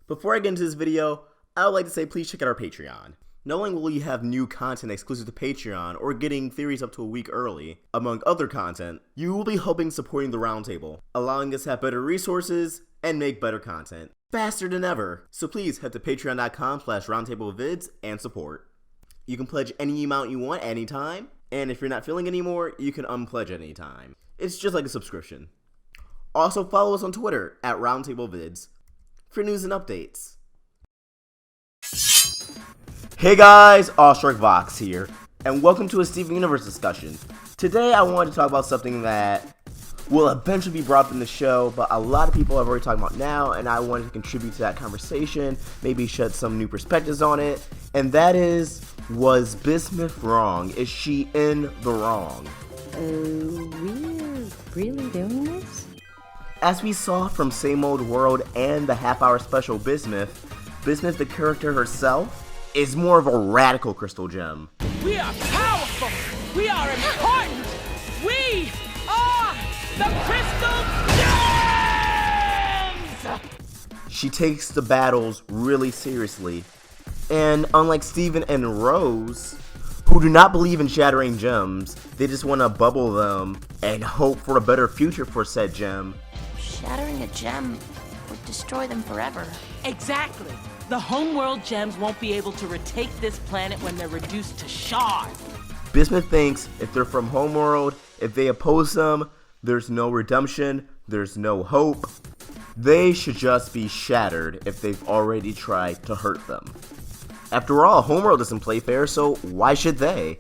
Before I get into this video, I would like to say please check out our Patreon. Not only will you have new content exclusive to Patreon or getting theories up to a week early, among other content, you will be helping supporting the Roundtable, allowing us to have better resources and make better content faster than ever. So please head to patreon.com/roundtablevids and support. You can pledge any amount you want anytime, and if you're not feeling anymore, you can unpledge anytime. It's just like a subscription. Also follow us on Twitter at roundtablevids for news and updates. Hey guys, Awestruck Vox here, and welcome to a Steven Universe discussion. Today I wanted to talk about something that will eventually be brought up in the show, but a lot of people have already talked about now, and I wanted to contribute to that conversation, maybe shed some new perspectives on it, and that is, was Bismuth wrong? Is she in the wrong? We're really doing this? As we saw from Same Old World and the half-hour special Bismuth, the character herself, is more of a radical crystal gem. We are powerful! We are important! We are the Crystal Gems! She takes the battles really seriously. And unlike Steven and Rose, who do not believe in shattering gems, they just want to bubble them and hope for a better future for said gem. Shattering a gem would destroy them forever. Exactly. The homeworld gems won't be able to retake this planet when they're reduced to shards. Bismuth thinks if they're from homeworld, if they oppose them, there's no redemption, there's no hope. They should just be shattered if they've already tried to hurt them. After all, homeworld doesn't play fair, so why should they?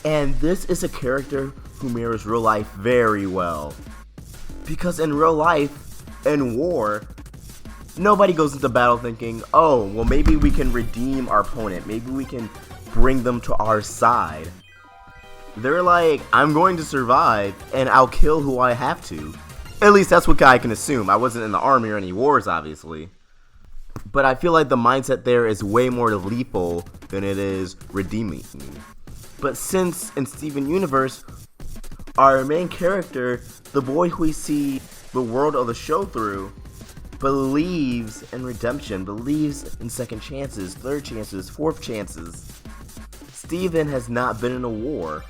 And this is a character who mirrors real life very well. Because in real life, in war, nobody goes into battle thinking, oh, well maybe we can redeem our opponent, maybe we can bring them to our side. They're like, I'm going to survive, and I'll kill who I have to. At least that's what I can assume. I wasn't in the army or any wars, obviously. But I feel like the mindset there is way more lethal than it is redeeming. But since in Steven Universe, our main character, the boy who we see the world of the show through, believes in redemption, believes in second chances, third chances, fourth chances. Steven has not been in a war.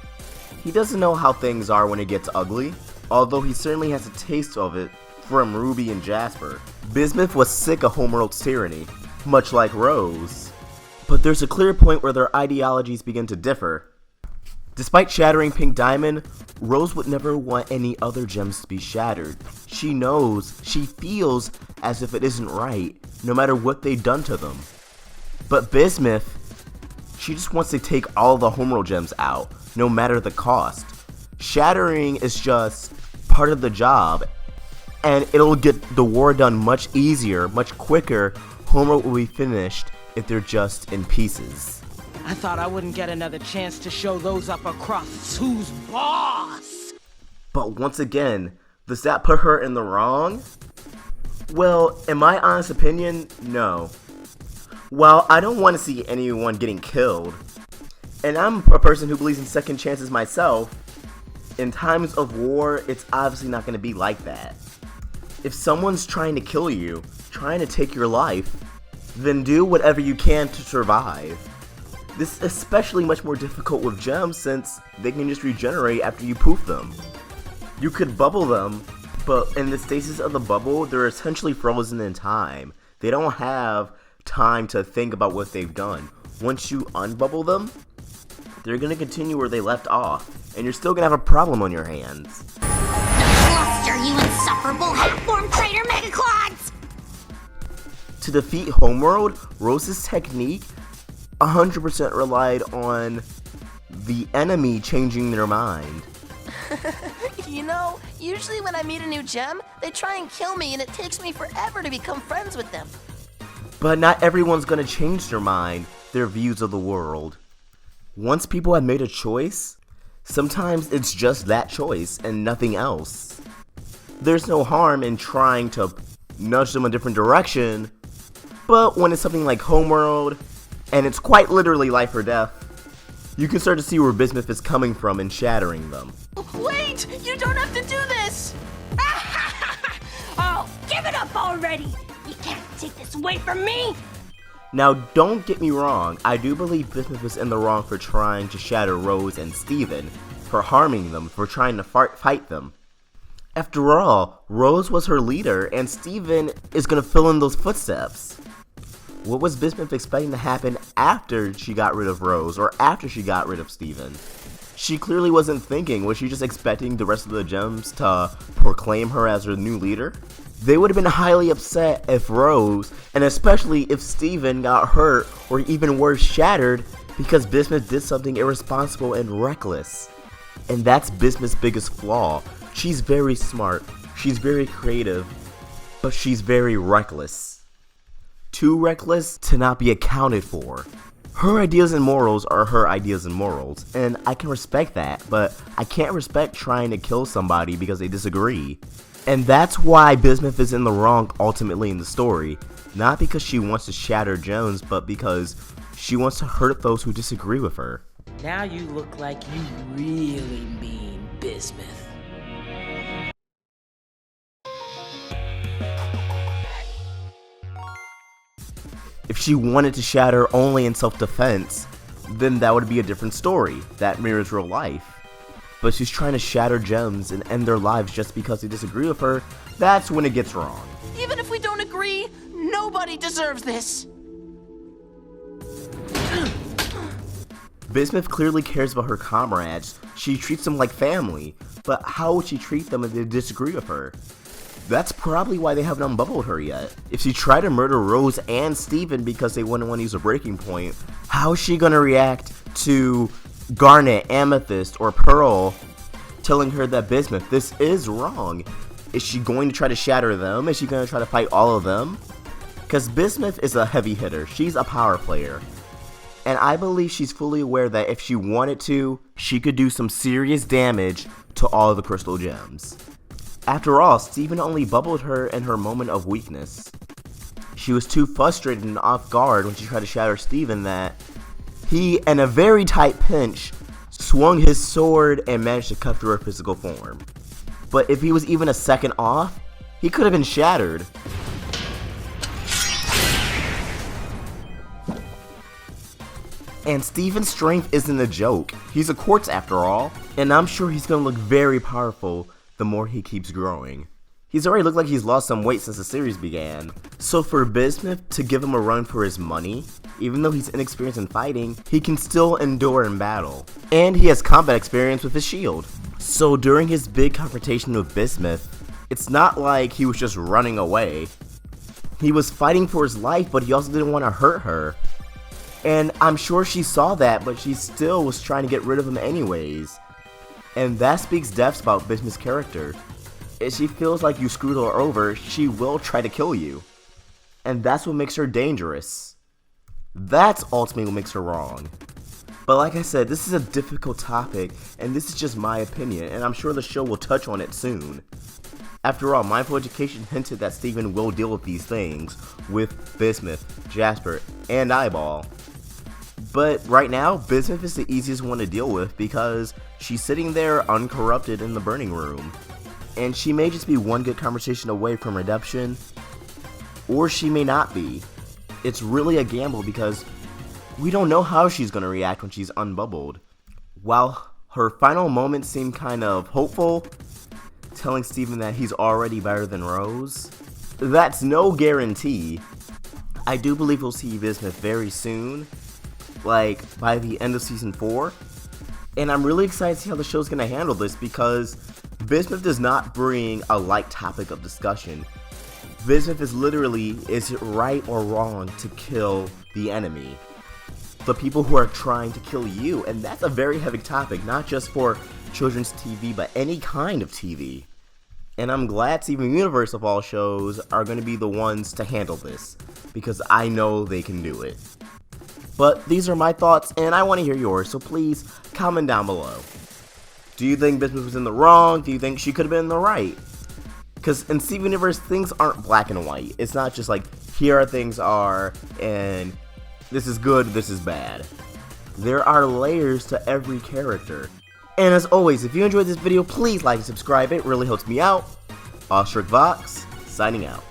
He doesn't know how things are when it gets ugly, although he certainly has a taste of it from Ruby and Jasper. Bismuth was sick of homeworld's tyranny, much like Rose. But there's a clear point where their ideologies begin to differ. Despite shattering Pink Diamond, Rose would never want any other gems to be shattered. She knows, she feels as if it isn't right, no matter what they've done to them. But Bismuth, she just wants to take all the homeworld gems out, no matter the cost. Shattering is just part of the job, and it'll get the war done much easier, much quicker. Homeworld will be finished if they're just in pieces. I thought I wouldn't get another chance to show those upper crusts who's boss. But once again, does that put her in the wrong? Well, in my honest opinion, no. While I don't want to see anyone getting killed, and I'm a person who believes in second chances myself, in times of war, it's obviously not going to be like that. If someone's trying to kill you, trying to take your life, then do whatever you can to survive. This is especially much more difficult with gems since they can just regenerate after you poof them. You could bubble them, but in the stasis of the bubble, they're essentially frozen in time. They don't have time to think about what they've done. Once you unbubble them, they're going to continue where they left off, and you're still going to have a problem on your hands. Cluster, you insufferable half-formed traitor megaclods! To defeat Homeworld, Rose's technique 100% relied on the enemy changing their mind. You know, usually when I meet a new gem, they try and kill me and it takes me forever to become friends with them. But not everyone's gonna change their mind, their views of the world. Once people have made a choice, sometimes it's just that choice and nothing else. There's no harm in trying to nudge them in a different direction, but when it's something like Homeworld, and it's quite literally life or death, you can start to see where Bismuth is coming from in shattering them. Wait! You don't have to do this! Oh, give it up already! You can't Take this away from me! Now, don't get me wrong, I do believe Bismuth was in the wrong for trying to shatter Rose and Steven, for harming them, for trying to fight them. After all, Rose was her leader, and Steven is gonna fill in those footsteps. What was Bismuth expecting to happen after she got rid of Rose, or after she got rid of Steven? She clearly wasn't thinking. Was she just expecting the rest of the gems to proclaim her as her new leader? They would have been highly upset if Rose, and especially if Steven, got hurt, or even worse, shattered, because Bismuth did something irresponsible and reckless. And that's Bismuth's biggest flaw. She's very smart, she's very creative, but she's very reckless. Too reckless to not be accounted for. Her ideas and morals are her ideas and morals, and I can respect that, but I can't respect trying to kill somebody because they disagree. And that's why Bismuth is in the wrong ultimately in the story, not because she wants to shatter gems, but because she wants to hurt those who disagree with her. Now you look like you really mean Bismuth. If she wanted to shatter only in self-defense, then that would be a different story. That mirrors real life. But she's trying to shatter gems and end their lives just because they disagree with her. That's when it gets wrong. Even if we don't agree, nobody deserves this. Bismuth clearly cares about her comrades. She treats them like family. But how would she treat them if they disagree with her? That's probably why they haven't unbubbled her yet. If she tried to murder Rose and Steven because they wouldn't want to use a breaking point, how is she gonna react to Garnet, Amethyst, or Pearl telling her that Bismuth, this is wrong? Is she going to try to shatter them? Is she going to try to fight all of them? Because Bismuth is a heavy hitter. She's a power player. And I believe she's fully aware that if she wanted to, she could do some serious damage to all of the crystal gems. After all, Steven only bubbled her in her moment of weakness. She was too frustrated and off guard when she tried to shatter Steven that he, in a very tight pinch, swung his sword and managed to cut through her physical form. But if he was even a second off, he could have been shattered. And Steven's strength isn't a joke. He's a quartz after all, and I'm sure he's gonna look very powerful the more he keeps growing. He's already looked like he's lost some weight since the series began. So for Bismuth to give him a run for his money, even though he's inexperienced in fighting, he can still endure in battle. And he has combat experience with his shield. So during his big confrontation with Bismuth, it's not like he was just running away. He was fighting for his life, but he also didn't want to hurt her. And I'm sure she saw that, but she still was trying to get rid of him anyways. And that speaks depths about Bismuth's character. If she feels like you screwed her over, she will try to kill you. And that's what makes her dangerous. That's ultimately what makes her wrong. But like I said, this is a difficult topic, and this is just my opinion, and I'm sure the show will touch on it soon. After all, Mindful Education hinted that Steven will deal with these things with Bismuth, Jasper, and Eyeball. But right now, Bismuth is the easiest one to deal with because she's sitting there uncorrupted in the burning room. And she may just be one good conversation away from redemption, or she may not be. It's really a gamble because we don't know how she's going to react when she's unbubbled. While her final moments seem kind of hopeful, telling Steven that he's already better than Rose, that's no guarantee. I do believe we'll see Bismuth very soon, like by the end of season 4. And I'm really excited to see how the show's going to handle this because Bismuth does not bring a light topic of discussion. Bismuth is literally, is it right or wrong to kill the enemy? The people who are trying to kill you, and that's a very heavy topic, not just for children's TV, but any kind of TV. And I'm glad Steven Universe of all shows are going to be the ones to handle this, because I know they can do it. But these are my thoughts, and I want to hear yours, so please comment down below. Do you think Bismuth was in the wrong? Do you think she could have been in the right? Because in Steven Universe, things aren't black and white. It's not just like, here are things are, and this is good, this is bad. There are layers to every character. And as always, if you enjoyed this video, please like and subscribe. It really helps me out. Awestruck Vox, signing out.